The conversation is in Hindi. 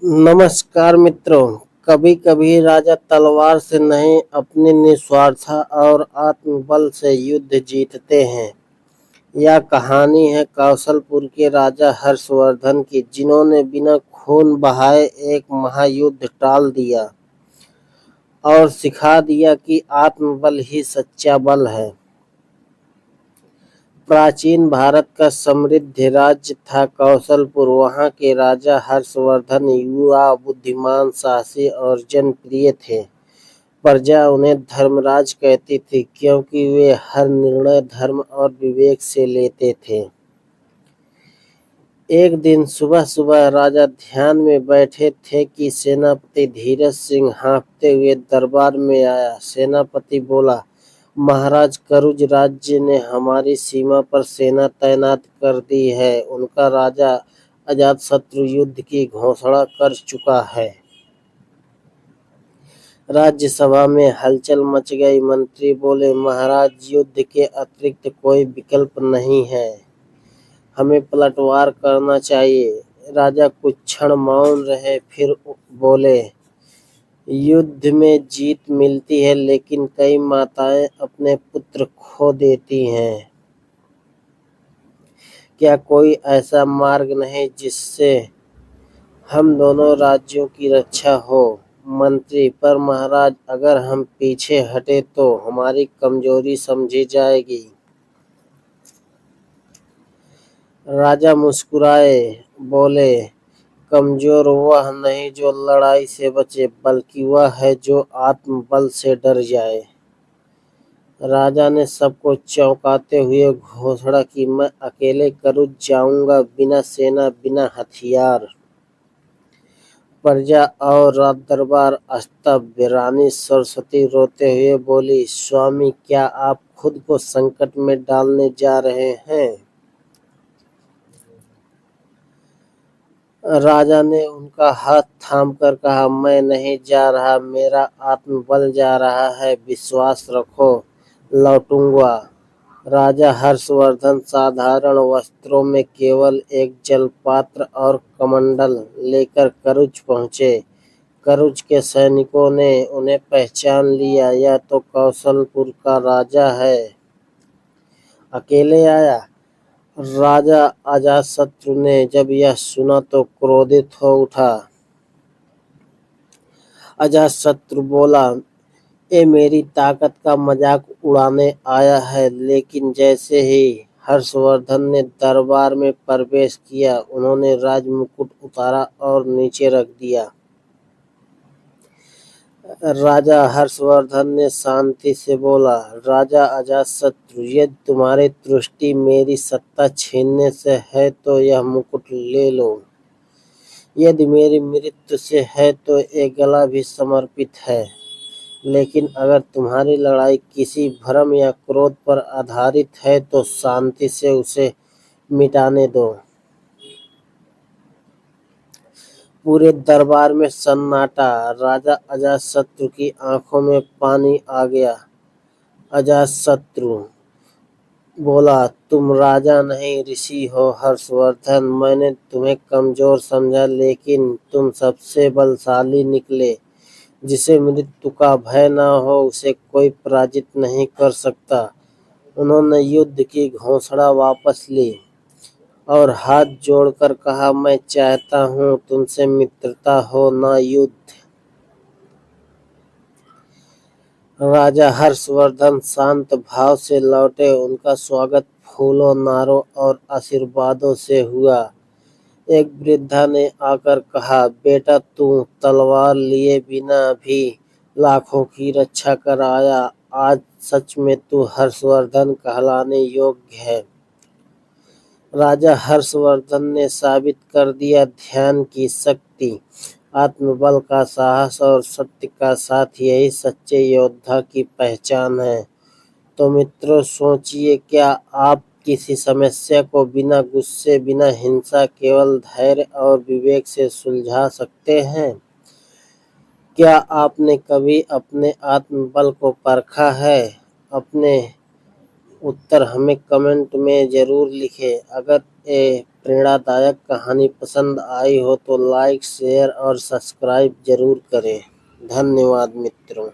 नमस्कार मित्रों। कभी कभी राजा तलवार से नहीं अपने निस्वार्थ और आत्मबल से युद्ध जीतते हैं। यह कहानी है कौशलपुर के राजा हर्षवर्धन की, जिन्होंने बिना खून बहाए एक महायुद्ध टाल दिया और सिखा दिया कि आत्मबल ही सच्चा बल है। प्राचीन भारत का समृद्ध राज्य था कौशलपुर। वहाँ के राजा हर्षवर्धन युवा, बुद्धिमान, साहसी और जनप्रिय थे। प्रजा उन्हें धर्मराज कहती थी, क्योंकि वे हर निर्णय धर्म और विवेक से लेते थे। एक दिन सुबह सुबह राजा ध्यान में बैठे थे कि सेनापति धीरज सिंह हाँफते हुए दरबार में आया। सेनापति बोला, महाराज, करुज राज्य ने हमारी सीमा पर सेना तैनात कर दी है। उनका राजा अजातशत्रु युद्ध की घोषणा कर चुका है। राज्यसभा में हलचल मच गई। मंत्री बोले, महाराज, युद्ध के अतिरिक्त कोई विकल्प नहीं है। हमें पलटवार करना चाहिए। राजा कुछ क्षण मौन रहे, फिर बोले, युद्ध में जीत मिलती है, लेकिन कई माताएं अपने पुत्र खो देती हैं। क्या कोई ऐसा मार्ग नहीं जिससे हम दोनों राज्यों की रक्षा हो? मंत्री, पर महाराज, अगर हम पीछे हटे तो हमारी कमजोरी समझी जाएगी। राजा मुस्कुराए, बोले, कमजोर वह नहीं जो लड़ाई से बचे, बल्कि वह है जो आत्मबल से डर जाए। राजा ने सबको चौंकाते हुए घोषणा की, मैं अकेले करुज जाऊंगा, बिना सेना, बिना हथियार। प्रजा और राज दरबार स्तब्ध। रानी सरस्वती रोते हुए बोली, स्वामी, क्या आप खुद को संकट में डालने जा रहे हैं? राजा ने उनका हाथ थामकर कहा, मैं नहीं जा रहा, मेरा आत्मबल जा रहा है। विश्वास रखो, लौटूंगा। राजा हर्षवर्धन साधारण वस्त्रों में केवल एक जलपात्र और कमंडल लेकर करुज पहुंचे। करुज के सैनिकों ने उन्हें पहचान लिया। यह तो कौशलपुर का राजा है, अकेले आया। राजा अजातशत्रु ने जब यह सुना तो क्रोधित हो उठा। अजातशत्रु बोला, ये मेरी ताकत का मजाक उड़ाने आया है। लेकिन जैसे ही हर्षवर्धन ने दरबार में प्रवेश किया, उन्होंने राजमुकुट उतारा और नीचे रख दिया। राजा हर्षवर्धन ने शांति से बोला, राजा अजातशत्रु, यदि तुम्हारी दृष्टि मेरी सत्ता छीनने से है तो यह मुकुट ले लो। यदि मेरी मृत्यु से है तो ये गला भी समर्पित है। लेकिन अगर तुम्हारी लड़ाई किसी भ्रम या क्रोध पर आधारित है तो शांति से उसे मिटाने दो। पूरे दरबार में सन्नाटा। राजा अजातशत्रु की आंखों में पानी आ गया। अजातशत्रु बोला, तुम राजा नहीं, ऋषि हो। हर्षवर्धन, मैंने तुम्हें कमजोर समझा, लेकिन तुम सबसे बलशाली निकले। जिसे मृत्यु का भय न हो, उसे कोई पराजित नहीं कर सकता। उन्होंने युद्ध की घोषणा वापस ली और हाथ जोड़कर कहा, मैं चाहता हूँ तुमसे मित्रता हो, न युद्ध। राजा हर्षवर्धन शांत भाव से लौटे। उनका स्वागत फूलों, नारों और आशीर्वादों से हुआ। एक वृद्धा ने आकर कहा, बेटा, तू तलवार लिए बिना भी लाखों की रक्षा कर आया। आज सच में तू हर्षवर्धन कहलाने योग्य है। राजा हर्षवर्धन ने साबित कर दिया, ध्यान की शक्ति, आत्मबल का साहस और सत्य का साथ, यही सच्चे योद्धा की पहचान है। तो मित्रों, सोचिए, क्या आप किसी समस्या को बिना गुस्से, बिना हिंसा, केवल धैर्य और विवेक से सुलझा सकते हैं? क्या आपने कभी अपने आत्मबल को परखा है? अपने उत्तर हमें कमेंट में जरूर लिखें। अगर ये प्रेरणादायक कहानी पसंद आई हो तो लाइक, शेयर और सब्सक्राइब जरूर करें। धन्यवाद मित्रों।